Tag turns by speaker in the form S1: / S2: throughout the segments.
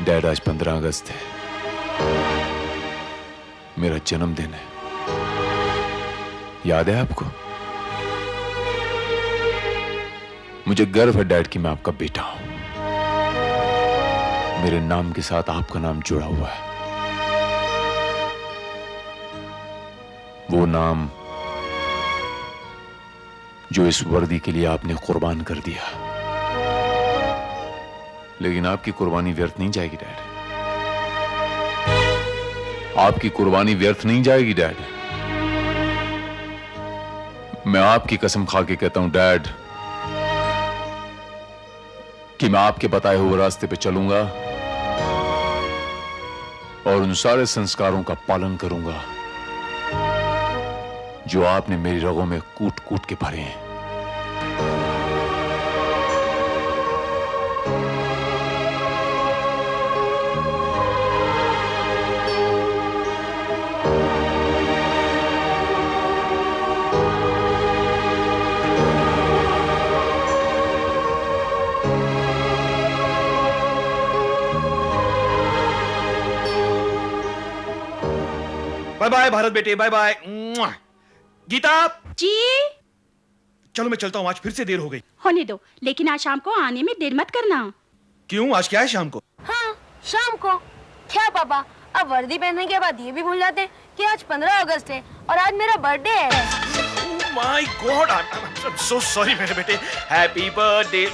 S1: Dad, आज 15 अगस्त है, मेरा जन्मदिन है। याद है आपको? मुझे गर्व है डैड कि मैं आपका बेटा हूं। मेरे नाम के साथ आपका नाम जुड़ा हुआ है। वो नाम जो इस वर्दी के लिए आपने कुर्बान कर दिया। लेकिन आपकी कुर्बानी व्यर्थ नहीं जाएगी डैड। आपकी कुर्बानी व्यर्थ नहीं जाएगी डैड। मैं आपकी कसम खा के कहता हूं डैड कि मैं आपके बताए हुए रास्ते पे चलूंगा और उन सारे संस्कारों का पालन करूंगा जो आपने मेरी रगों में कूट कूट के भरे हैं।
S2: बाय बाय भारत बेटे, बाय बाय। गीता
S3: जी।
S2: चलो मैं चलता हूँ, आज फिर से देर हो गई।
S3: होने दो, लेकिन आज शाम को आने में देर मत करना।
S2: क्यों, आज क्या है शाम को?
S4: हाँ, शाम को क्या पापा, अब वर्दी पहनने के बाद ये भी भूल जाते हैं कि आज 15 अगस्त है और आज मेरा बर्थडे है।
S2: My god, I am so sorry मेरे बेटे। Happy birthday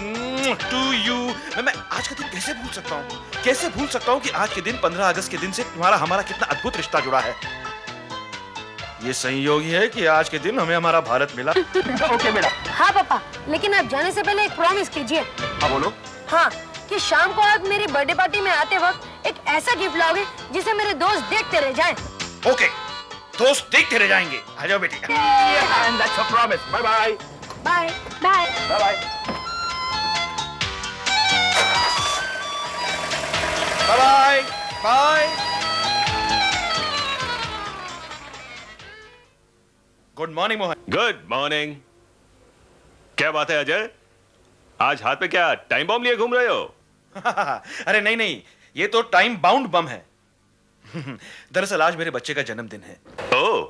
S2: to you. मैं आज का दिन कैसे भूल सकता हूँ? कैसे भूल सकता हूँ कि आज के दिन 15 अगस्त के दिन से तुम्हारा हमारा कितना अद्भुत रिश्ता जुड़ा है। ये संयोग ही है कि आज के दिन हमें हमारा भारत मिला। ओके बेटा।
S4: हाँ पापा, लेकिन आप जाने से पहले एक प्रॉमिस कीजिए।
S2: हाँ बोलो।
S4: हाँ, कि शाम को आप मेरी बर्थडे पार्टी में आते वक्त एक ऐसा गिफ्ट लाओगे जिसे मेरे दोस्त देखते रह जाएं।
S2: ओके, दोस्त देखते रह जाएंगे। आ जाओ बेटी। And that's a promise. Bye bye.
S4: Bye
S3: bye.
S2: Bye bye. Bye bye. Bye. Good morning Mohan.
S5: Good morning. क्या बात है अजय, आज हाथ पे क्या टाइम बम लिए घूम रहे हो?
S2: अरे नहीं नहीं, ये तो टाइम बाउंड बम है। दरअसल आज मेरे बच्चे का जन्मदिन है।
S5: ओह,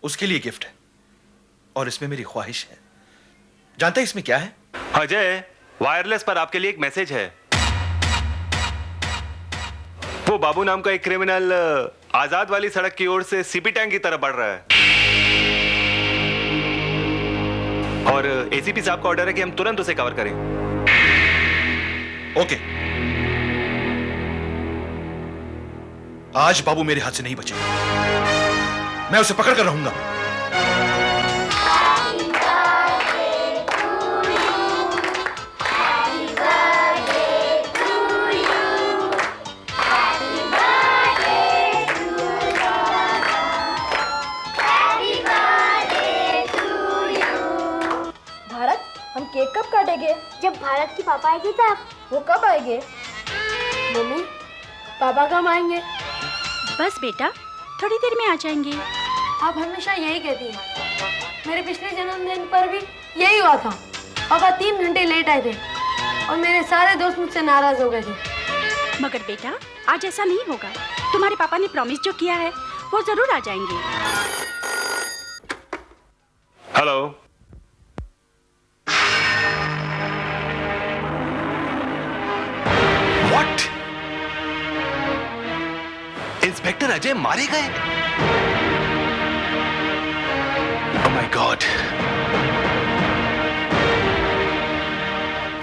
S2: उसके लिए गिफ्ट है और इसमें मेरी ख्वाहिश है। जानते हैं इसमें क्या है?
S5: अजय, वायरलेस पर आपके लिए एक मैसेज है। वो बाबू नाम का एक क्रिमिनल आजाद वाली सड़क की ओर से सीपी टैंक की तरफ बढ़ रहा है और एसीपी साहब का ऑर्डर है कि हम तुरंत उसे कवर करें।
S2: ओके, आज बाबू मेरे हाथ से नहीं बचेगा। मैं उसे पकड़ कर रहूंगा।
S4: हम केक कब काटेंगे?
S6: जब भारत की पापा आएंगे तब।
S4: वो कब आएंगे? मम्मी, पापा कब आएंगे?
S3: बस बेटा, थोड़ी देर में आ जाएंगे।
S4: आप हमेशा यही कहती हैं। मेरे पिछले जन्मदिन पर भी यही हुआ था। पापा 3 घंटे लेट आए थे और मेरे सारे दोस्त मुझसे नाराज हो गए थे।
S3: मगर बेटा, आज ऐसा नहीं होगा। तुम्हारे पापा ने प्रॉमिस जो किया है वो जरूर आ जाएंगे।
S5: Hello, what? इंस्पेक्टर अजय मारे गए? Oh my God.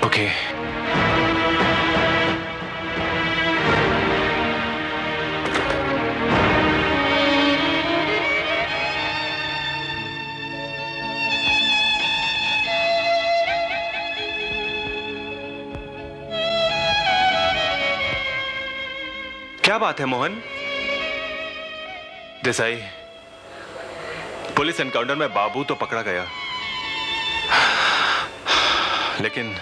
S5: ओके, क्या बात है मोहन? देसाई, पुलिस एनकाउंटर में बाबू तो पकड़ा गया, लेकिन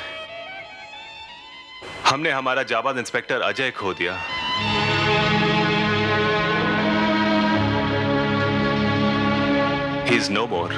S5: हमने हमारा जाबाज इंस्पेक्टर अजय खो दिया। ही इज नो मोर।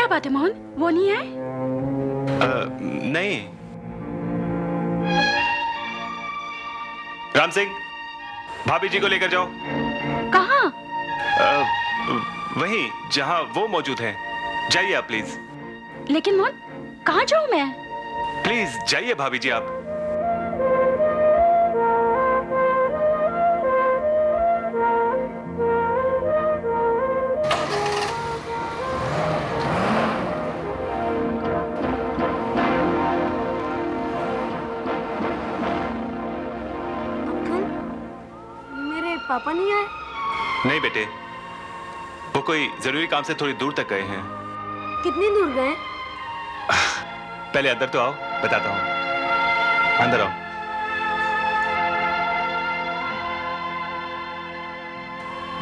S3: क्या बात है मोहन, वो नहीं आए?
S5: नहीं। राम सिंह, भाभी जी को लेकर जाओ।
S3: कहाँ?
S5: वहीं जहां वो मौजूद हैं। जाइए आप प्लीज।
S3: लेकिन मोहन, कहाँ जाऊँ मैं?
S5: प्लीज जाइए भाभी जी आप।
S4: पापा नहीं आए?
S5: नहीं बेटे, वो कोई जरूरी काम से थोड़ी दूर तक गए हैं।
S4: कितनी दूर गए?
S5: पहले अंदर तो आओ, बताता हूं। अंदर आओ।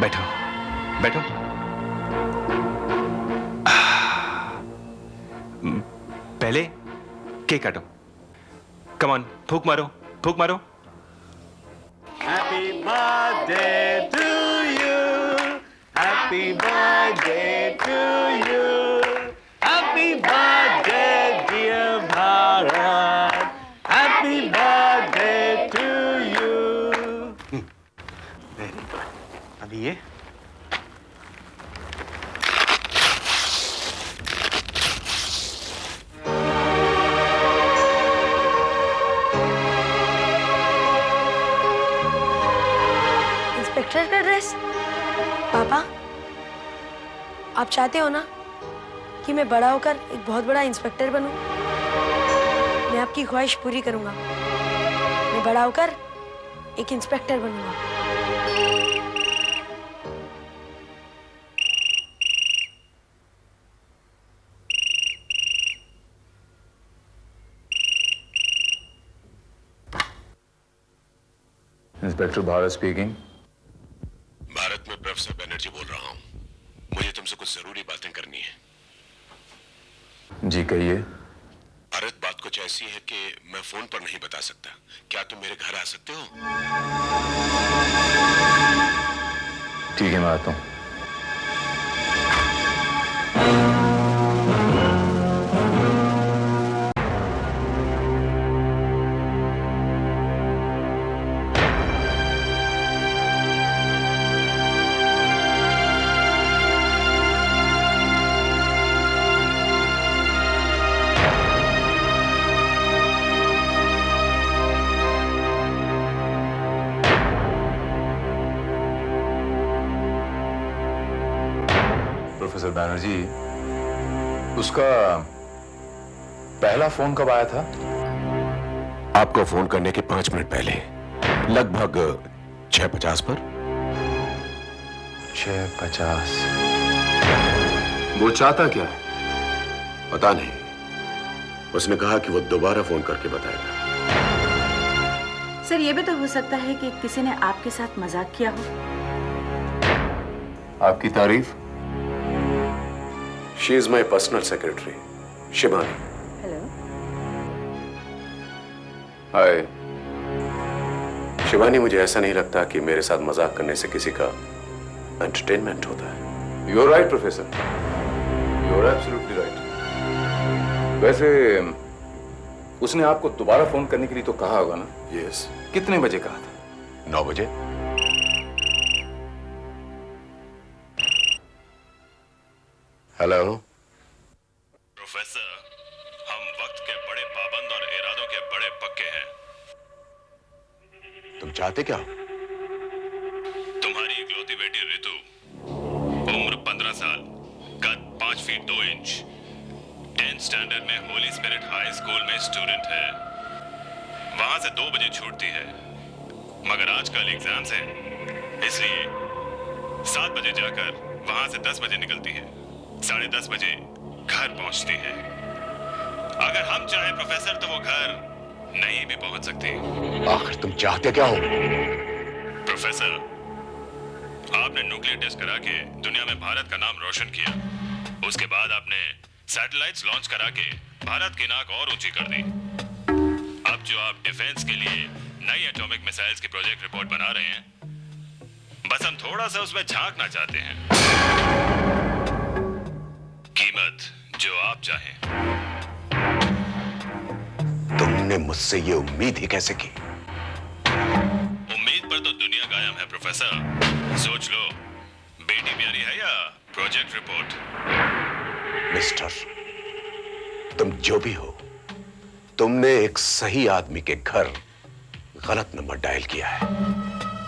S5: बैठो बैठो। पहले केक काटो। कम ऑन, फूंक मारो, फूंक मारो।
S7: Happy birthday to you. Happy birthday to you. Happy birthday, dear Bharat. Happy birthday to you. Very good. अभी ये
S4: इंस्पेक्टर का ड्रेस? पापा, आप चाहते हो ना कि मैं बड़ा होकर एक बहुत बड़ा इंस्पेक्टर बनूं? मैं आपकी ख्वाहिश पूरी करूंगा। मैं बड़ा होकर एक इंस्पेक्टर बनूंगा।
S1: Inspector Bharat speaking.
S8: भारत में प्रोफेसर बनर्जी बोल रहा हूं। मुझे तुमसे कुछ जरूरी बातें करनी है।
S1: जी कहिए।
S8: भारत, बात कुछ ऐसी है कि मैं फोन पर नहीं बता सकता। क्या तुम मेरे घर आ सकते हो?
S1: ठीक है, मैं आता हूं। प्रोफेसर बैनर्जी, उसका पहला फोन कब आया था?
S8: आपको फोन करने के 5 मिनट पहले, लगभग 6:50 पर।
S1: 6:50।
S8: वो चाहता क्या है पता नहीं। उसने कहा कि वो दोबारा फोन करके बताएगा।
S3: सर, ये भी तो हो सकता है कि किसी ने आपके साथ मजाक किया हो।
S1: आपकी तारीफ?
S8: She is my personal secretary, Shivani.
S3: Hello.
S8: Hi Shivani, मुझे ऐसा नहीं लगता कि मेरे साथ मजाक करने से किसी का एंटरटेनमेंट होता है।
S1: You are right professor, you are absolutely right. वैसे उसने आपको दोबारा फोन करने के लिए तो कहा होगा ना?
S8: यस।
S1: कितने बजे कहा था?
S8: 9 बजे। हेलो
S5: प्रोफेसर, हम वक्त के बड़े पाबंद और इरादों के बड़े पक्के हैं।
S8: तुम चाहते क्या हो?
S5: तुम्हारी इकलौती बेटी रितु, उम्र 15 साल, कद 5 फीट 2 इंच, 10th स्टैंडर्ड में होली स्पिरिट हाई स्कूल में स्टूडेंट है। वहां से 2 बजे छूटती है, मगर आजकल एग्जाम्स हैं, इसलिए 7 बजे जाकर वहां से 10 बजे निकलती है। 10:30 बजे घर पहुंचती है। अगर हम चाहे प्रोफेसर तो वो घर नहीं भी पहुंच सकती।
S8: आखिर तुम चाहते क्या हो?
S5: प्रोफेसर, आपने न्यूक्लियर टेस्ट करा के दुनिया में भारत का नाम रोशन किया। उसके बाद आपने सैटेलाइट्स लॉन्च करा के भारत की नाक और ऊंची कर दी। अब जो आप डिफेंस के लिए नई एटॉमिक मिसाइल्स की प्रोजेक्ट रिपोर्ट बना रहे हैं, बस हम थोड़ा सा उसमें झांकना चाहते हैं। कीमत
S8: मुझसे ये उम्मीद ही कैसे की?
S5: उम्मीद पर तो दुनिया कायम है प्रोफेसर। सोच लो, बेटी प्यारी है या प्रोजेक्ट रिपोर्ट।
S8: मिस्टर, तुम जो भी हो, तुमने एक सही आदमी के घर गलत नंबर डायल किया है।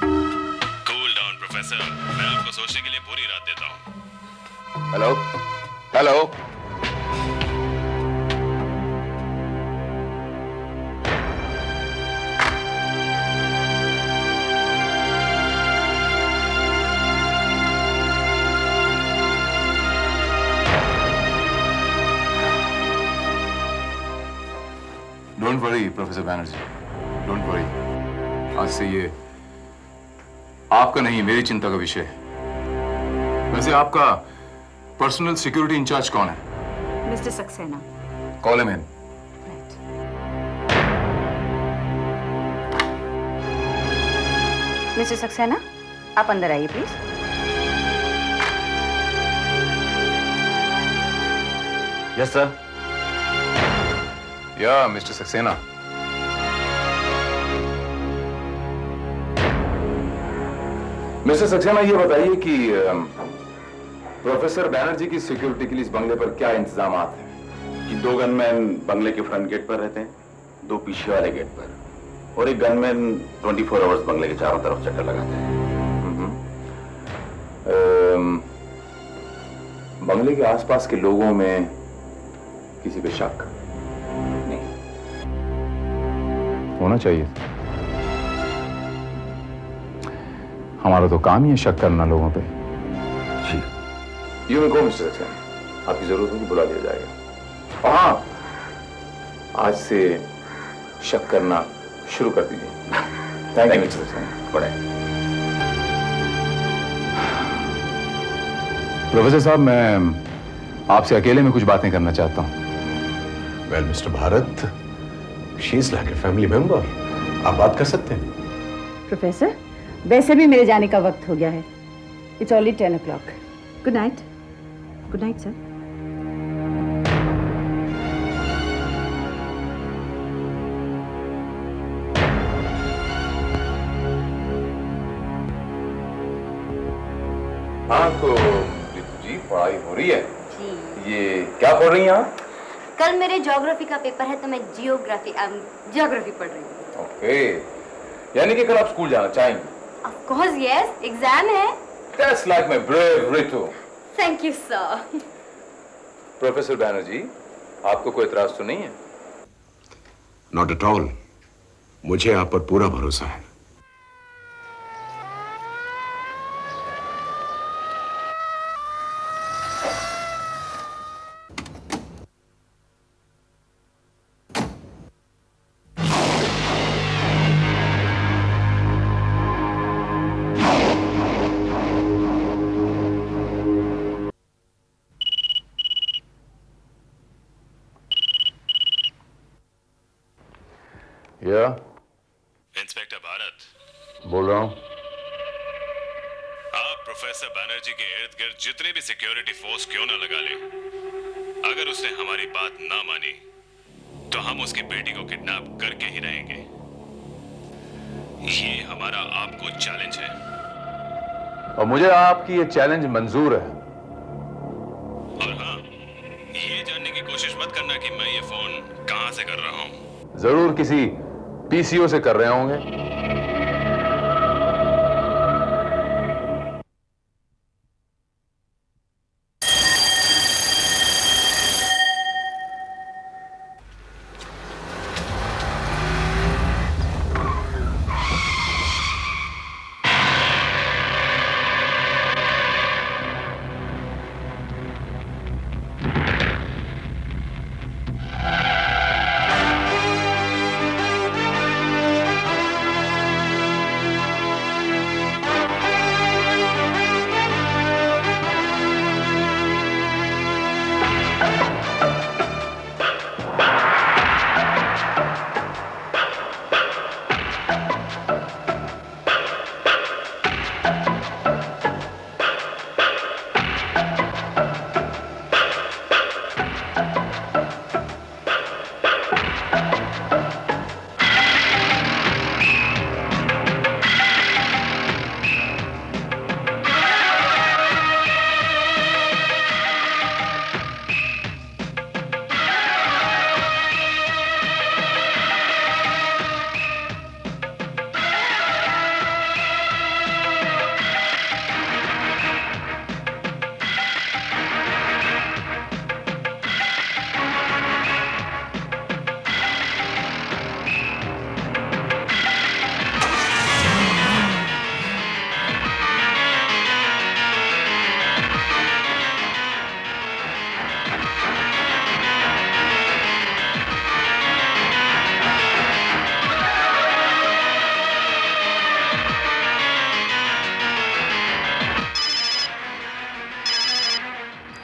S5: कूल डाउन प्रोफेसर, मैं आपको सोचने के लिए पूरी रात देता हूं।
S1: Hello hello, don't worry professor Banerjee, don't worry. आज से ये आपका नहीं, मेरी चिंता का विषय है। वैसे आपका पर्सनल सिक्योरिटी इंचार्ज कौन है?
S3: Mister Saxena.
S1: Call him in.
S3: Mister Saxena, आप अंदर आइए प्लीज।
S7: Yes sir.
S1: या मिस्टर सक्सेना, मिस्टर सक्सेना, ये बताइए कि प्रोफेसर बैनर्जी की सिक्योरिटी के लिए इस बंगले पर क्या इंतजाम हैं?
S9: कि 2 गनमैन बंगले के फ्रंट गेट पर रहते हैं, 2 पीछे वाले गेट पर, और एक गनमैन 24 आवर्स बंगले के चारों तरफ चक्कर लगाते हैं।
S1: बंगले के आसपास के लोगों में किसी पे शक नहीं होना चाहिए। हमारा तो काम ही है शक करना लोगों पे। यू में गो मिस्टर सक्सेना, आपकी जरूरत होगी बुला दिया जाएगा। हाँ, आज से शक करना शुरू कर दीजिए। Thank you mister Saxena. बड़े प्रोफेसर साहब, मैं आपसे अकेले में कुछ बातें करना चाहता हूं।
S8: Well mister Bharat, she is like a family member, आप बात कर सकते हैं।
S3: प्रोफेसर, वैसे भी मेरे जाने का वक्त हो गया है। It's only 10 o'clock। Good night. Good night sir.
S1: हाँ तो जी, पढ़ाई हो रही है जी। ये क्या पढ़ रही हैं आप?
S6: कल मेरे ज्योग्राफी का पेपर है तो मैं ज्योग्राफी पढ़ रही हूँ।
S1: ओके, यानी कि कल आप स्कूल जाना चाहेंगे?
S6: ऑफ कोर्स यस, एग्जाम है।
S1: That's like my brave Ritu.
S6: Thank you sir.
S1: Professor Banerjee, आपको कोई इतराज तो नहीं है?
S8: नॉट एट ऑल, मुझे आप पर पूरा भरोसा है।
S1: या
S5: इंस्पेक्टर भारत
S1: बोल रहा हूं।
S5: आप प्रोफेसर बैनर्जी के इर्द गिर्द जितने भी सिक्योरिटी फोर्स क्यों ना लगा ले, अगर उसने हमारी बात ना मानी तो हम उसकी बेटी को किडनैप करके ही रहेंगे। ये हमारा आपको चैलेंज है।
S1: और मुझे आपकी ये चैलेंज मंजूर है।
S5: और हाँ, ये जानने की कोशिश मत करना कि मैं ये फोन कहां से कर रहा हूं।
S1: जरूर किसी पीसीओ से कर रहे होंगे।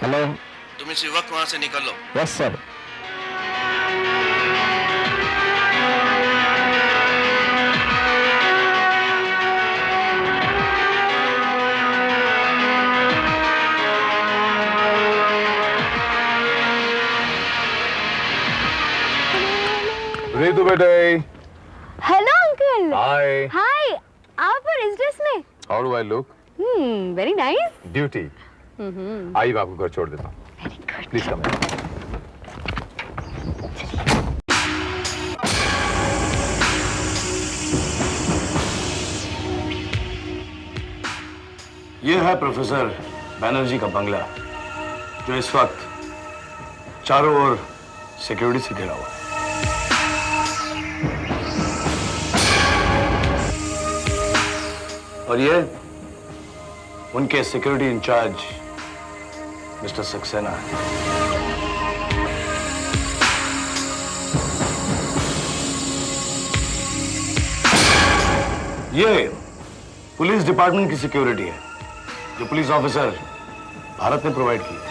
S10: हेलो।
S2: तुम इसी वक्त वहां से निकल लो।
S10: Yes sir.
S1: रितु बेटे।
S6: Hello uncle.
S1: हाय।
S6: हाय, आप और इस ड्रेस में?
S1: How do I look?
S6: Very nice.
S1: Beauty. आइए मैं आपको घर छोड़ देता हूँ। Please come.
S11: ये है प्रोफेसर बैनर्जी का बंगला, जो इस वक्त चारों ओर सिक्योरिटी से घिरा हुआ है। और ये उनके सिक्योरिटी इंचार्ज मिस्टर सक्सेना है। ये पुलिस डिपार्टमेंट की सिक्योरिटी है, जो पुलिस ऑफिसर भारत ने प्रोवाइड की है।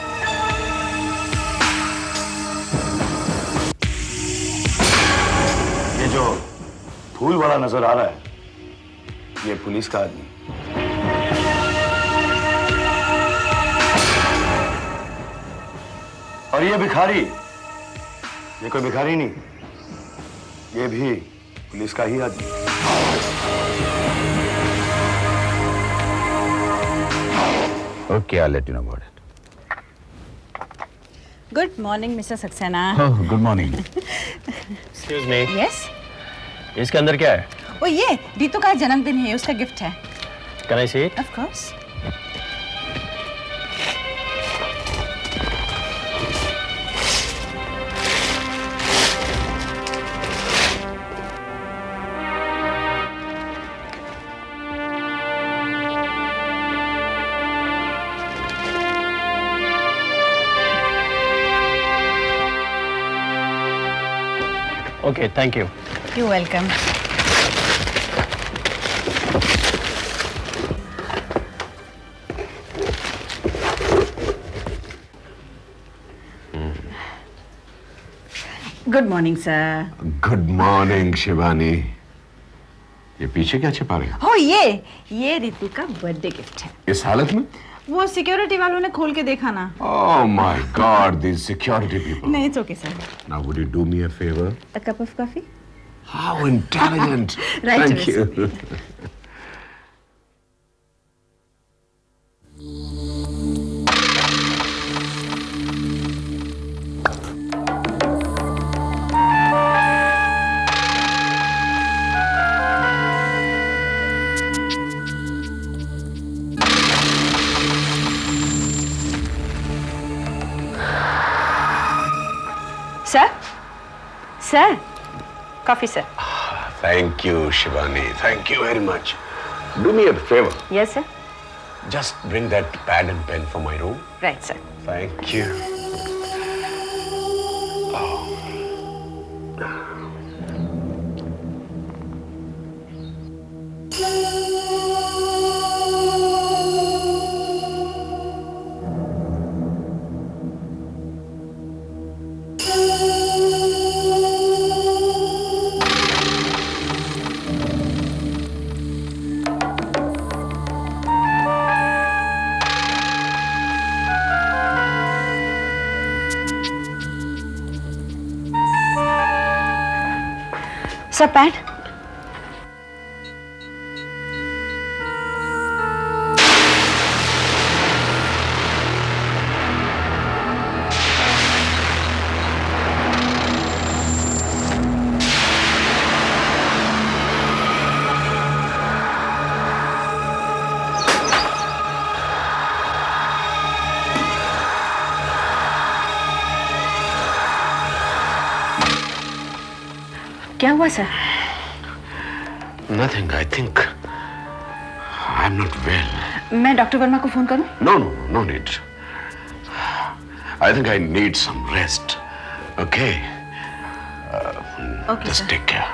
S11: ये जो फूल वाला नजर आ रहा है, ये पुलिस का आदमी। और ये भिखारी, ये कोई भिखारी नहीं, ये भी पुलिस का ही आदमी।
S1: Okay, I'll let you know about it.
S3: Good morning mister Saxena.
S1: Good morning.
S10: Excuse me.
S3: Yes.
S10: इसके अंदर क्या है?
S3: ओ ये रीतु का जन्मदिन है, उसका गिफ्ट है।
S10: Can I see it?
S3: Of course.
S10: Okay, thank you.
S3: You welcome. Good morning sir.
S8: Good morning Shivani. ये पीछे क्या छिपा रहे हो?
S3: हो ये रीतु का बर्थडे गिफ्ट है।
S8: इस हालत में?
S3: वो सिक्योरिटी वालों ने खोल के देखा ना।
S8: Oh my God, these security people.
S3: नहीं, it's okay sir.
S8: Now would you do me a favor?
S3: A cup of coffee?
S8: How intelligent.
S3: Right.
S8: Thank you.
S3: Sir? Sir? Coffee, sir.
S8: Thank you, Shivani. Thank you very much. Do me a favor.
S3: Yes, sir.
S8: Just bring that pad and pen for my room.
S3: Right, sir.
S8: Thank you.
S3: Sir, pad. क्या हुआ sir?
S8: Nothing. I think I'm not well.
S3: मैं doctor Verma को phone करूं?
S8: No need. I think I need some rest. Okay.
S3: Okay,
S8: just
S3: sir.
S8: take care.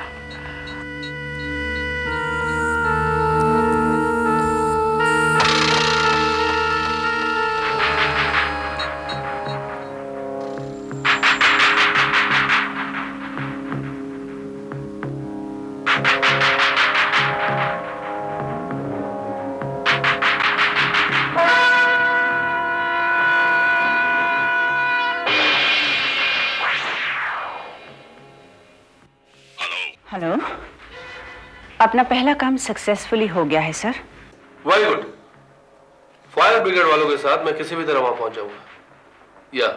S3: Hello, अपना पहला काम successfully हो गया है sir.
S12: Very good. Fire brigade वालों के साथ मैं किसी भी तरह वहां पहुंच जाऊंगा। या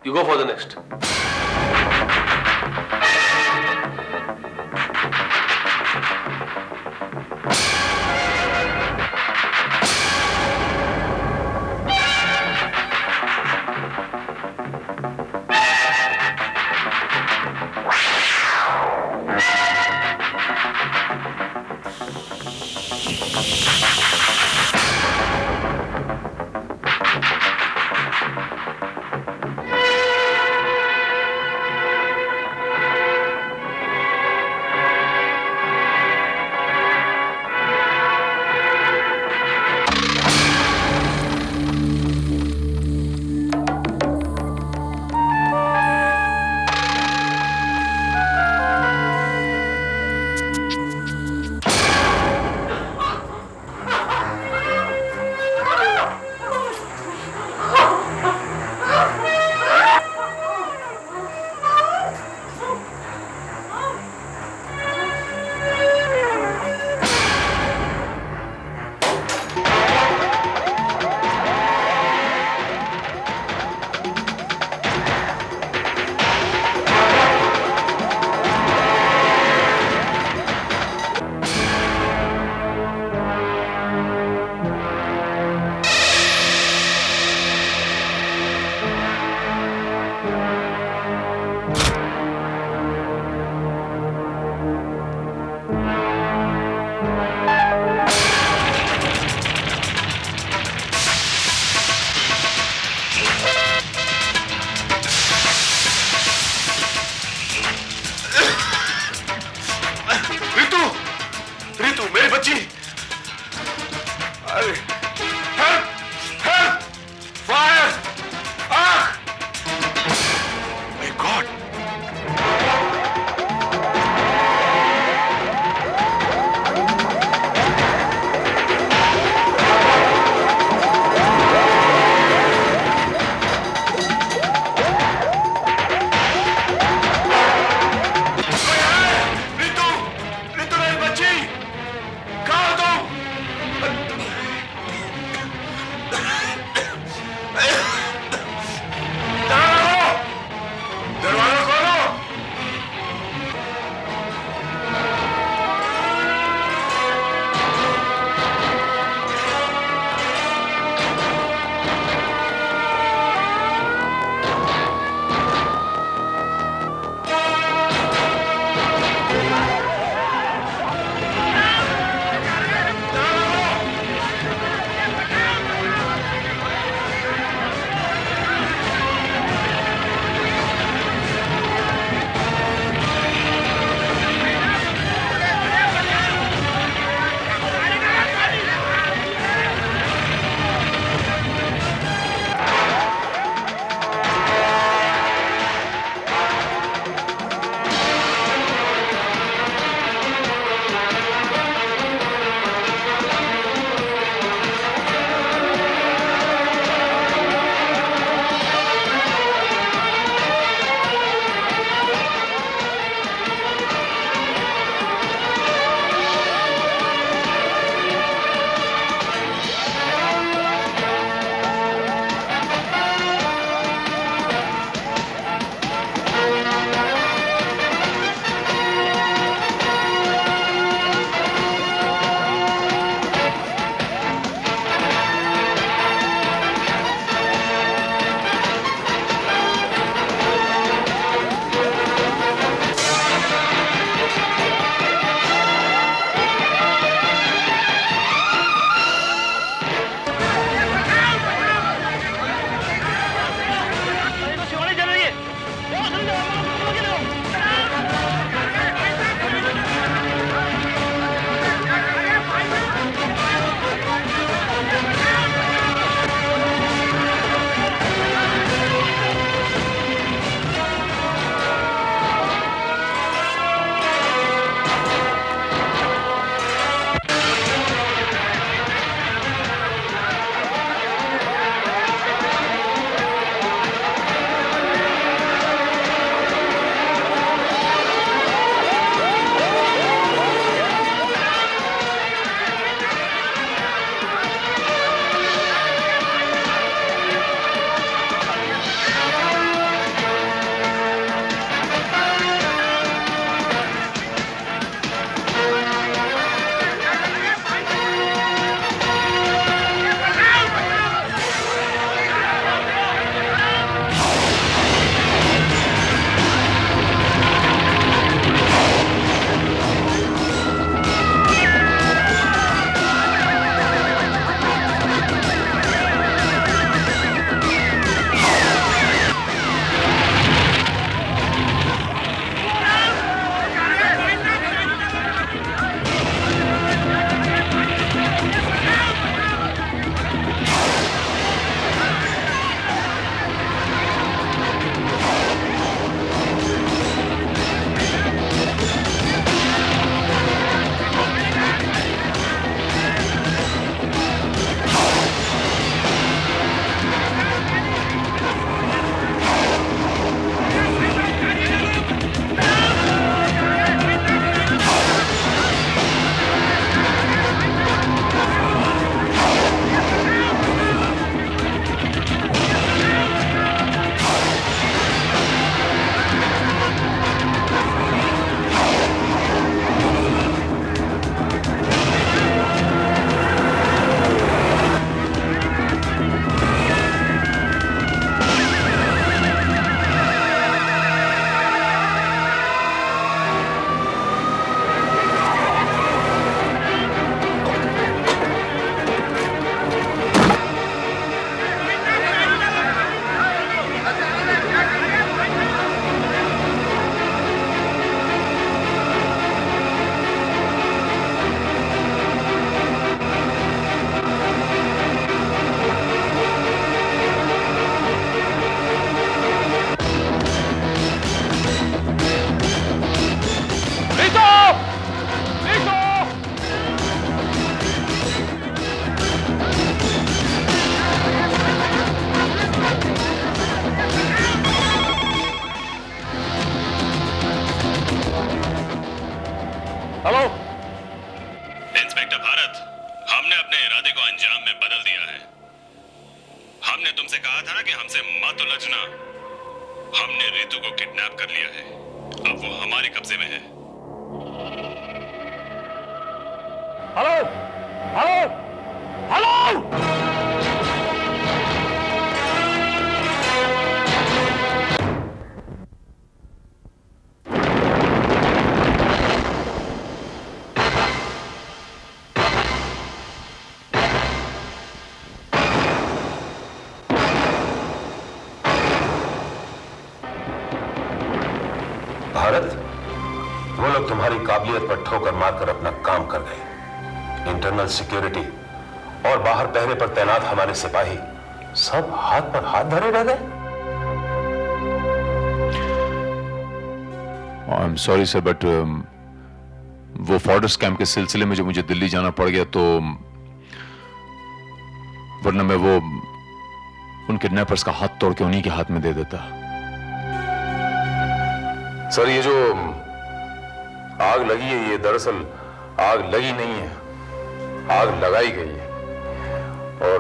S12: you go for the next.
S11: Hello
S5: inspector Bharat, हमने अपने इरादे को अंजाम में बदल दिया है। हमने तुमसे कहा था ना कि हमसे मत उलझना। हमने रितु को किडनैप कर लिया है, अब वो हमारे कब्जे में है।
S11: Hello hello hello.
S8: भारत, वो लोग तुम्हारी काबिलियत पर ठोकर मारकर अपना काम कर गए। इंटरनल सिक्योरिटी और बाहर पहरे पर तैनात हमारे सिपाही सब हाथ पर हाथ धरे रह गए।
S1: आई एम सॉरी सर, बट वो फॉर्डर्स कैंप के सिलसिले में जो मुझे दिल्ली जाना पड़ गया, तो वरना मैं वो उन किडनैपर्स का हाथ तोड़ के उन्हीं के हाथ में दे देता।
S8: सर, ये जो आग लगी है, ये दरअसल आग लगी नहीं है, आग लगाई गई है। और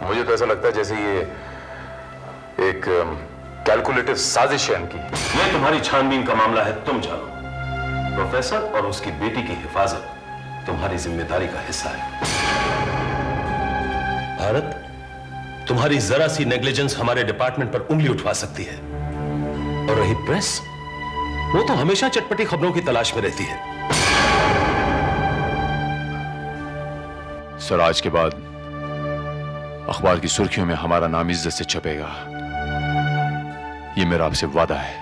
S8: मुझे तो ऐसा लगता है जैसे ये एक कैलकुलेटिव साजिश है इनकी। ये तुम्हारी छानबीन का मामला है, तुम जानो। प्रोफेसर और उसकी बेटी की हिफाजत तुम्हारी जिम्मेदारी का हिस्सा है।
S13: भारत, तुम्हारी जरा सी नेग्लिजेंस हमारे डिपार्टमेंट पर उंगली उठवा सकती है। और रही प्रेस, वो तो हमेशा चटपटी खबरों की तलाश में रहती है।
S1: सर, आज के बाद अखबार की सुर्खियों में हमारा नाम इज्जत से छपेगा, ये मेरा आपसे वादा है।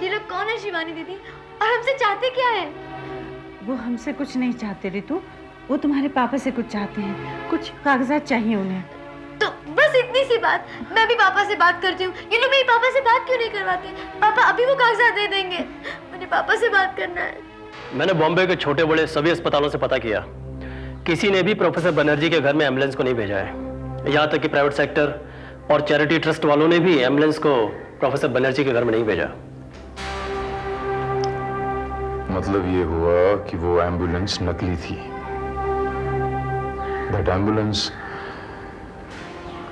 S14: ये लोग कौन है शिवानी दीदी, और हमसे चाहते क्या है?
S3: वो हमसे कुछ नहीं चाहते रितु, वो तुम्हारे पापा से कुछ चाहते हैं, कुछ कागजात चाहिए उन्हें।
S14: तो बस इतनी सी बात। मैं भी पापा से बात करती हूँ, ये लोग मेरे पापा से बात क्यों नहीं करवाते? पापा अभी वो कागजात दे देंगे, मुझे पापा से बात करना है।
S10: मैंने बॉम्बे के छोटे बड़े सभी अस्पतालों से पता किया, किसी ने भी प्रोफेसर बनर्जी के घर में एम्बुलेंस को नहीं भेजा है। यहाँ तक कि प्राइवेट सेक्टर और चैरिटी ट्रस्ट वालों ने भी एम्बुलेंस को प्रोफेसर बनर्जी के घर में नहीं भेजा।
S1: मतलब ये हुआ कि वो एम्बुलेंस नकली थी। दैट एम्बुलेंस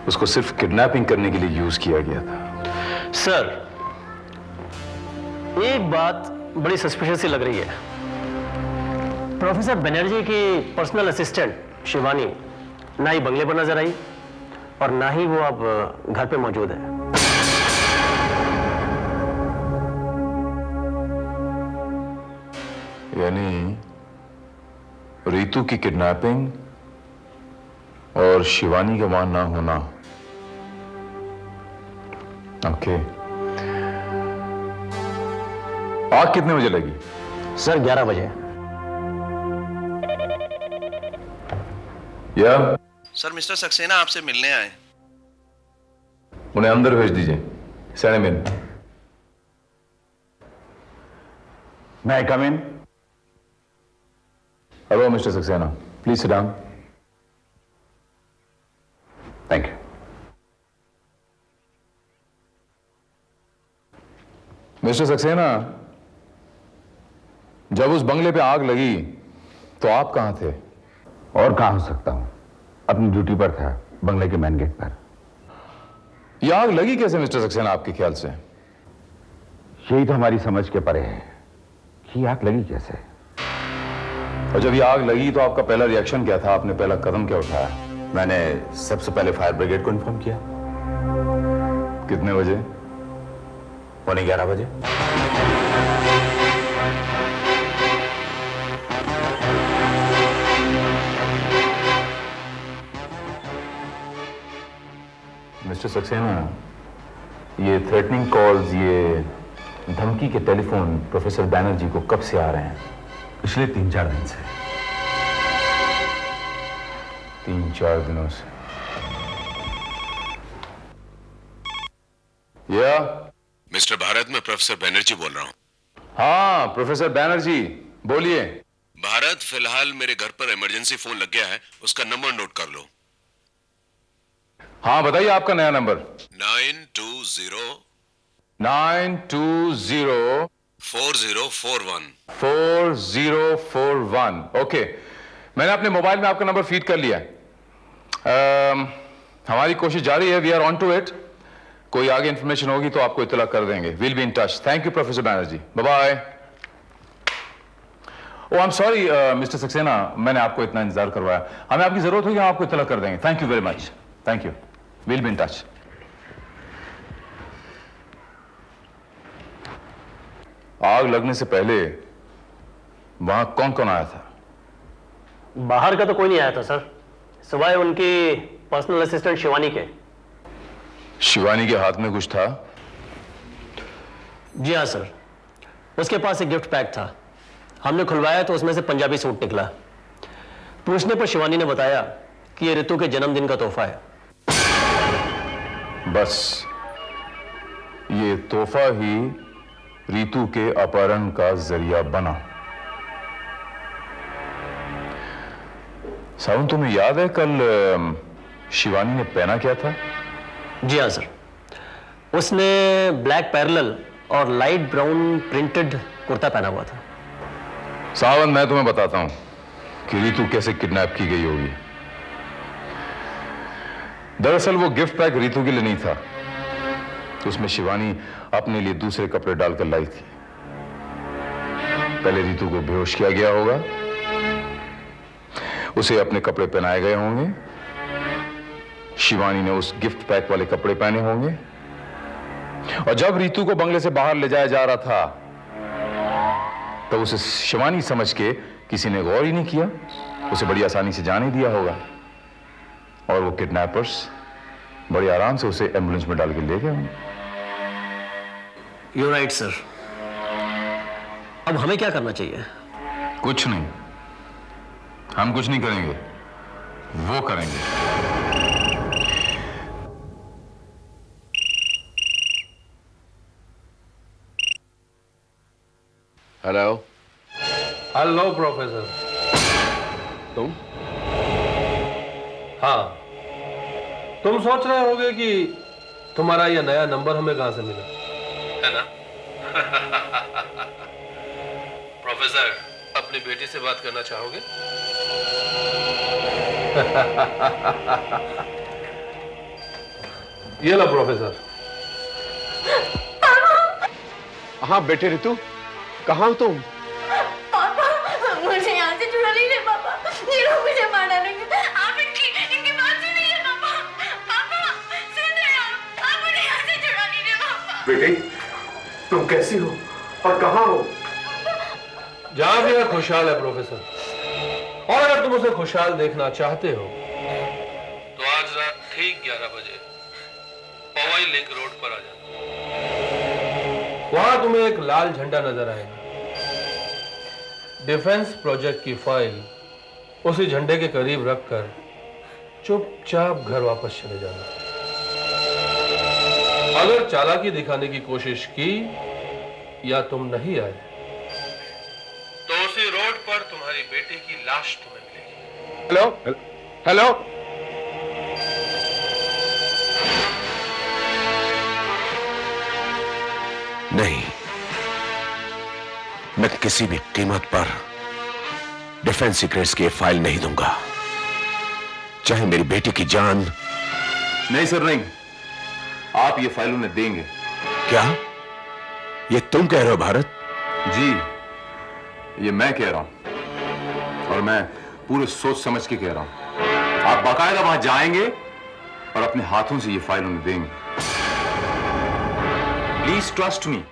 S1: उसको सिर्फ किडनैपिंग करने के लिए यूज किया गया था।
S10: सर, एक बात बड़ी सस्पिशियस सी लग रही है। प्रोफेसर बनर्जी की पर्सनल असिस्टेंट शिवानी ना ही बंगले पर नजर आई और ना ही वो अब घर पे मौजूद है।
S1: यानी रितु की किडनैपिंग और शिवानी का वहां ना होना। ओके। आग कितने बजे लगी?
S10: सर 11 बजे।
S1: या
S2: सर, मिस्टर सक्सेना आपसे मिलने आए।
S1: उन्हें अंदर भेज दीजिए। Send him in.
S8: May I come in?
S1: Hello, Mr. Saxena. Please sit down.
S8: Thank you.
S1: Mister Saxena, जब उस बंगले पे आग लगी तो आप कहां थे?
S8: और कहां हो सकता हूं? अपनी ड्यूटी पर था, बंगले के मेन गेट पर।
S1: यह आग लगी कैसे मिस्टर सक्सेना आपके ख्याल से?
S8: यही तो हमारी समझ के परे है कि आग लगी कैसे।
S1: और जब ये आग लगी तो आपका पहला रिएक्शन क्या था? आपने पहला कदम क्या उठाया?
S8: मैंने सबसे पहले फायर ब्रिगेड को इन्फॉर्म किया।
S1: कितने बजे?
S8: 11:15 बजे।
S1: मिस्टर सक्सेना, ये थ्रेटनिंग कॉल्स, ये धमकी के टेलीफोन प्रोफेसर बैनर्जी को कब से आ रहे हैं?
S8: पिछले 3-4 दिन से।
S1: 3-4 दिनों से। या
S8: मिस्टर भारत, मैं प्रोफेसर बैनर्जी बोल रहा हूं।
S1: हाँ, प्रोफेसर बैनर्जी बोलिए।
S8: भारत, फिलहाल मेरे घर पर इमरजेंसी फोन लग गया है, उसका नंबर नोट कर लो।
S1: हाँ, बताइए आपका नया नंबर।
S8: 920
S13: 4041।
S1: 4041। ओके, मैंने अपने मोबाइल में आपका नंबर फीड कर लिया है। हमारी कोशिश जारी है। We are on to it. कोई आगे इंफॉर्मेशन होगी तो आपको इत्तला कर देंगे। Will be in touch. Thank you professor Banerjee. Bye bye. Oh I am sorry mister Saxena, मैंने आपको इतना इंतजार करवाया। हमें आपकी जरूरत होगी, हम आपको इत्तला कर देंगे। Thank you very much. Thank you. Will be in touch. आग लगने से पहले वहां कौन कौन आया था?
S10: बाहर का तो कोई नहीं आया था सर, सिवाय उनकी पर्सनल असिस्टेंट शिवानी के।
S1: शिवानी के हाथ में कुछ था?
S10: जी हाँ सर, उसके पास एक गिफ्ट पैक था। हमने खुलवाया तो उसमें से पंजाबी सूट निकला। पूछने पर शिवानी ने बताया कि ये ऋतु के जन्मदिन का तोहफा है।
S1: बस ये तोहफा ही ऋतु के अपहरण का जरिया बना। सावन, तुम्हें याद है कल शिवानी ने पहना क्या था?
S10: जी हाँ सर, उसने ब्लैक पैरेलल और लाइट ब्राउन प्रिंटेड कुर्ता पहना हुआ था।
S1: सावन, मैं तुम्हें बताता हूं कि ऋतु कैसे किडनैप की गई होगी। दरअसल वो गिफ्ट पैक ऋतु के लिए नहीं था, तो उसमें शिवानी अपने लिए दूसरे कपड़े डालकर लाई थी। पहले ऋतु को बेहोश किया गया होगा, उसे अपने कपड़े पहनाए गए होंगे, शिवानी ने उस गिफ्ट पैक वाले कपड़े पहने होंगे, और जब ऋतु को बंगले से बाहर ले जाया जा रहा था तब उसे शिवानी समझ के किसी ने गौर ही नहीं किया, उसे बड़ी आसानी से जाने दिया होगा, और वो किडनैपर्स बड़ी आराम से उसे एम्बुलेंस में डाल के ले गए होंगे।
S10: You right sir. अब हमें क्या करना चाहिए?
S1: कुछ नहीं, हम कुछ नहीं करेंगे, वो करेंगे।
S15: हेलो।
S12: Hello professor.
S15: तुम?
S12: हाँ, तुम सोच रहे होगे कि तुम्हारा यह नया नंबर हमें कहां से मिला, है ना? प्रोफेसर, अपनी बेटी से बात करना चाहोगे? ये लो प्रोफेसर।
S15: हाँ बेटे ऋतु, कहाँ हो तुम?
S14: पापा, मुझे यहाँ से छुड़ा लीजिए पापा। ये लोग मुझे मार डालेंगे। आप इनकी बात सुनिए पापा। पापा, सुन रहे हो? आप मुझे यहाँ से छुड़ा लीजिए पापा।
S15: बेटे, तुम कैसी हो और कहाँ हो?
S12: जहां भी है खुशहाल है प्रोफेसर, और अगर तुम उसे खुशहाल देखना चाहते हो तो आज रात ठीक 11 बजे पवई लिंक रोड पर आ जाना। वहां तुम्हें एक लाल झंडा नजर आएगा। डिफेंस प्रोजेक्ट की फाइल उसी झंडे के करीब रखकर चुपचाप घर वापस चले जाना। अगर चालाकी दिखाने की कोशिश की या तुम नहीं आए तो उसी रोड पर तुम्हारी बेटी की लाश तुम्हें मिलेगी।
S15: Hello hello. नहीं, मैं किसी भी कीमत पर डिफेंस सीक्रेट्स की फाइल नहीं दूंगा, चाहे मेरी बेटी की जान।
S1: नहीं सर, नहीं, आप ये फाइल उन्हें देंगे।
S15: क्या ये तुम कह रहे हो भारत?
S1: जी, ये मैं कह रहा हूं, और मैं पूरे सोच समझ के कह रहा हूं। आप बाकायदा वहां जाएंगे और अपने हाथों से ये फाइल उन्हें देंगे। Please trust me.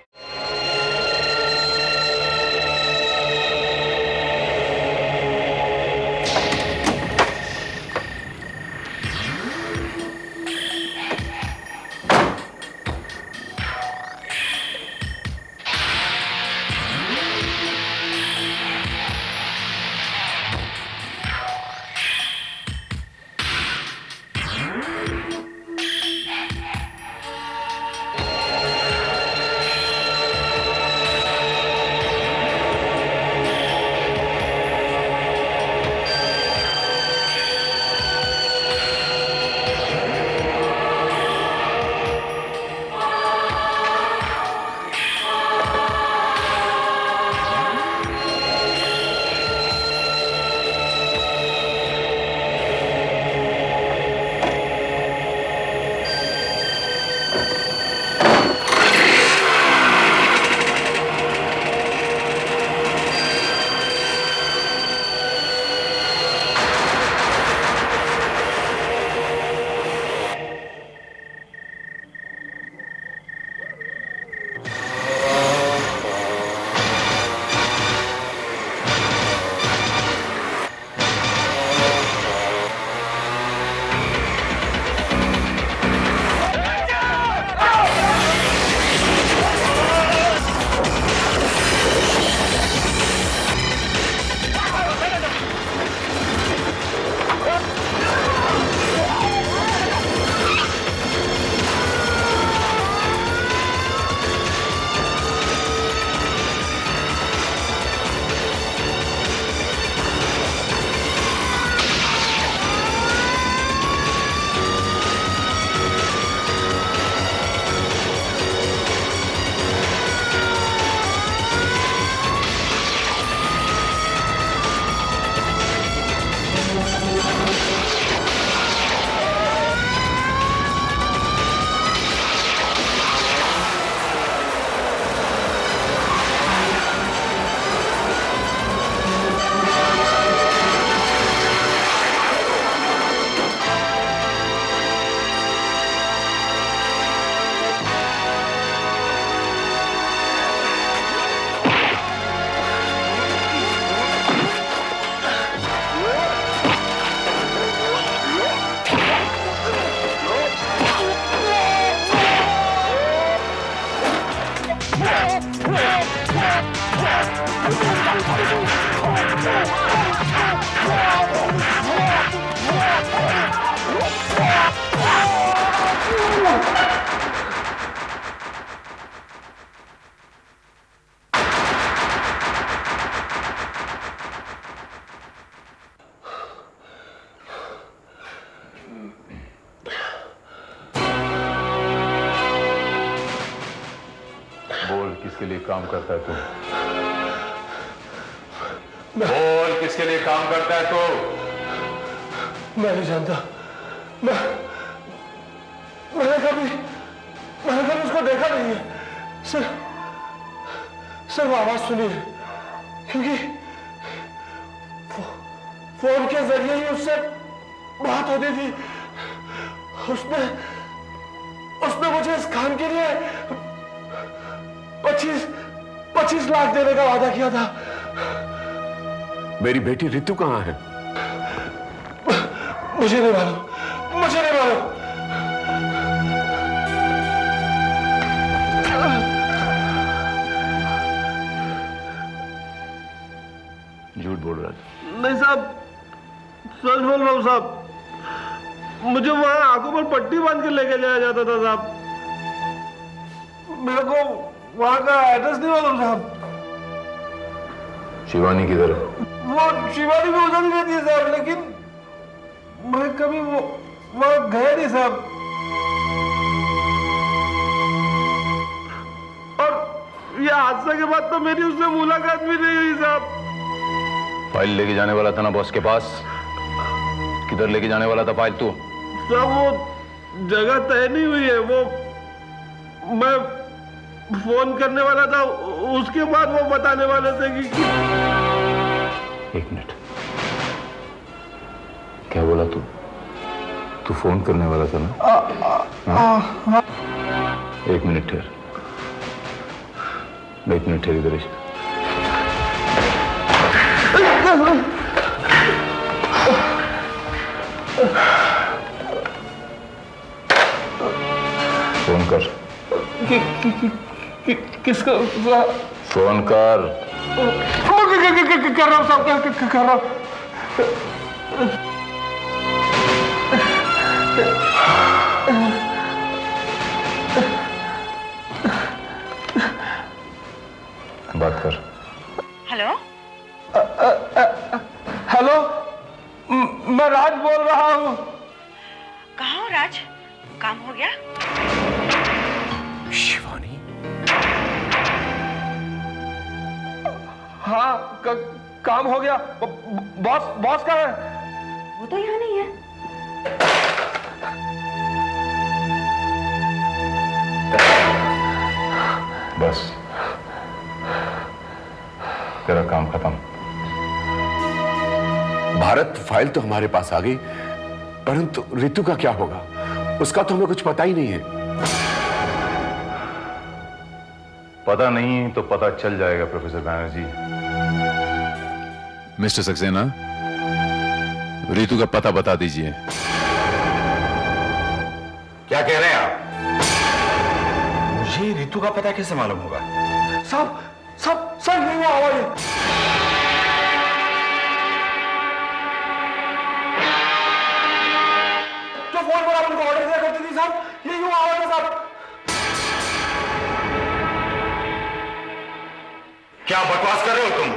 S1: किसके लिए काम करता है तू? बोल, किसके लिए काम करता है तू?
S11: मैं नहीं जानता। मैंने कभी उसको देखा नहीं है। सिर्फ आवाज सुनी है, क्योंकि फोन के जरिए ही उससे बात होती थी। उसने मुझे इस काम के लिए 25 लाख देने का वादा किया था।
S15: मेरी बेटी रितु कहां है?
S11: मुझे नहीं मालूम।
S1: झूठ बोल रहा था।
S12: नहीं साहब, सच बोल रहा हूं साहब। मुझे वहां आंखों पर पट्टी बांध के लेके जाया जाता था साहब। मेरे को वहां का एड्रेस नहीं मालूम साहब।
S1: शिवानी किधर है?
S12: वो शिवानी भी उधर ही रहती है साहब, लेकिन मैं कभी वो वहां गया नहीं साहब। और ये हादसा के बाद तो मेरी उससे मुलाकात भी नहीं हुई साहब।
S1: फाइल लेके जाने वाला था ना बॉस के पास? किधर लेके जाने वाला था फाइल तू?
S12: साहब वो जगह तय नहीं हुई है। वो मैं फोन करने वाला था, उसके बाद वो बताने वाले थे कि
S1: एक मिनट, क्या बोला तू? तू फोन करने वाला था ना? एक मिनट ठहर, इधर ही। फोन कर।
S12: किसको?
S1: फोन कर।
S12: कर रहा हूँ साहब, कर रहा हूँ।
S1: बात कर।
S3: हेलो
S12: हेलो, मैं राज बोल रहा हूँ।
S3: कहाँ हो राज? काम हो गया?
S15: शिवानी?
S12: हाँ, काम हो गया। बॉस कहाँ है?
S3: वो तो यहाँ नहीं है।
S1: बस, तेरा काम खत्म।
S15: भारत, फाइल तो हमारे पास आ गई, परंतु रितु का क्या होगा? उसका तो हमें कुछ पता ही नहीं है।
S1: पता नहीं तो पता चल जाएगा प्रोफेसर बैनर्जी। मिस्टर सक्सेना, रितु का पता बता दीजिए।
S9: क्या कह रहे हैं आप? मुझे रितु का पता कैसे मालूम होगा?
S11: सब नहीं हुआ आवाज। जो फोन पर आप उनको ऑर्डर दिया करती थी साहब, ये हुआ आवाज है साहब।
S9: क्या बकवास कर रहे हो तुम?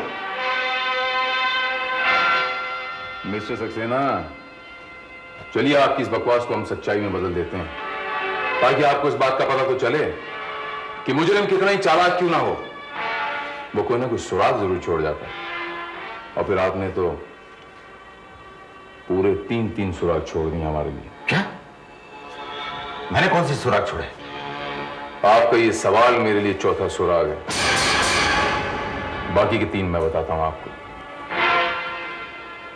S1: मिस्टर सक्सेना, चलिए आपकी इस बकवास को हम सच्चाई में बदल देते हैं, ताकि आपको इस बात का पता तो चले कि मुजरिम कितना ही चालाक क्यों ना हो, वो कोई ना कोई सुराग जरूर छोड़ जाता है। और फिर आपने तो पूरे 3 सुराग छोड़ दिए हमारे लिए।
S9: क्या? मैंने कौन सी सुराग छोड़े?
S1: आपका ये सवाल मेरे लिए चौथा सुराग है। बाकी के 3 मैं बताता हूं आपको।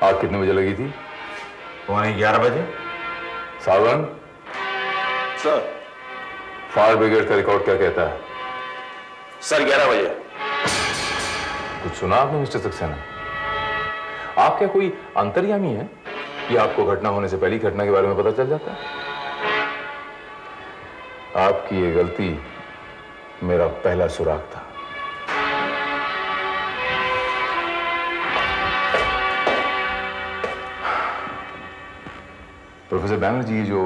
S1: आग कितने बजे लगी थी?
S9: 11 बजे।
S1: सावन
S9: सर,
S1: फायर ब्रिगेड का रिकॉर्ड क्या कहता है?
S9: सर 11 बजे।
S1: कुछ सुना आपने मिस्टर सक्सेना? आप क्या कोई अंतर्यामी है कि आपको घटना होने से पहले घटना के बारे में पता चल जाता है? आपकी ये गलती मेरा पहला सुराग था। प्रोफेसर बैनर्जी, जो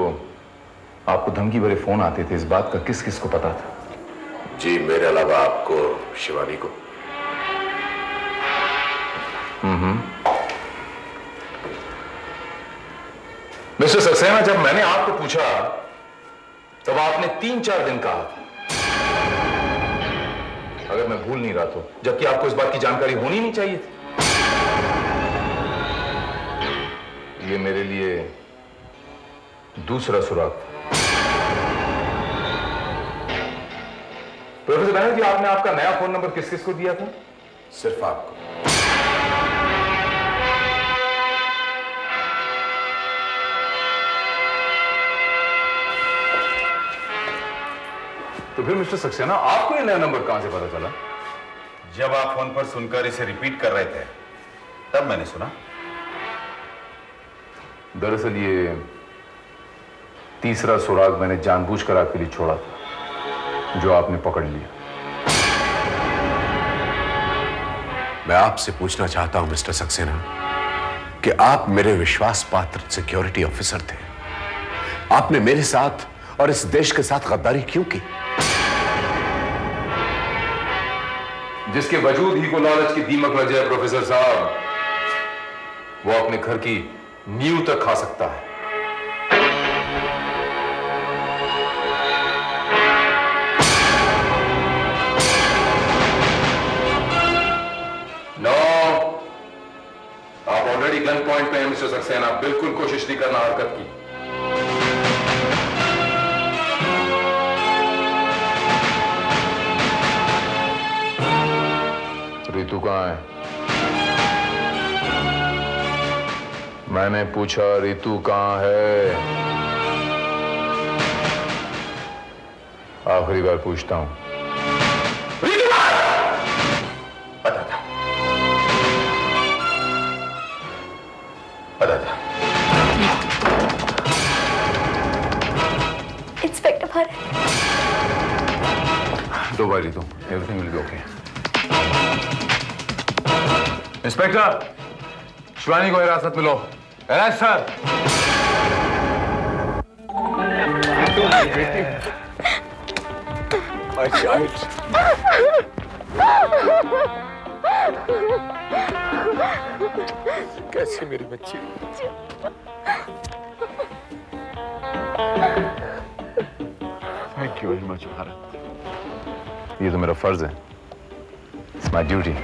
S1: आपको धमकी भरे फोन आते थे, इस बात का किस किस को पता था?
S15: जी, मेरे अलावा आपको, शिवानी को।
S1: मिस्टर सक्सेना, जब मैंने आपको पूछा तब आपने 3-4 दिन कहा था, अगर मैं भूल नहीं रहा तो, जबकि आपको इस बात की जानकारी होनी नहीं चाहिए थी। ये मेरे लिए दूसरा सुराग था। प्रोफेसर बैनर्जी, आपने आपका नया फोन नंबर किस किस को दिया था?
S15: सिर्फ आपको।
S1: तो फिर मिस्टर सक्सेना, आपको ये नया नंबर कहां से पता चला?
S9: जब आप फोन पर सुनकर इसे रिपीट कर रहे थे तब मैंने सुना।
S1: दरअसल ये तीसरा सुराग मैंने जानबूझकर आपके लिए छोड़ा था, जो आपने पकड़ लिया।
S15: मैं आपसे पूछना चाहता हूं मिस्टर सक्सेना कि आप मेरे विश्वास पात्र सिक्योरिटी ऑफिसर थे। आपने मेरे साथ और इस देश के साथ गद्दारी क्यों की?
S1: जिसके वजूद ही को लालच की दीमक लग जाए प्रोफेसर साहब, वो अपने घर की नींव तक खा सकता है। नो, आप ऑलरेडी गन पॉइंट पे हैं मिस्टर सक्सेना, बिल्कुल कोशिश नहीं करना हरकत की। रितु कहां है? मैंने पूछा रितु कहां है? आखिरी बार पूछता हूं।
S15: पता था, पता था।
S4: Inspector Bharat,
S1: don't worry Ritu, everything will be okay. Inspector, Shivani को हिरासत में लो। Arrest sir.
S15: कैसी मेरी बच्ची?
S1: Thank you very much Bharat. ये तो मेरा फर्ज है। It's my duty.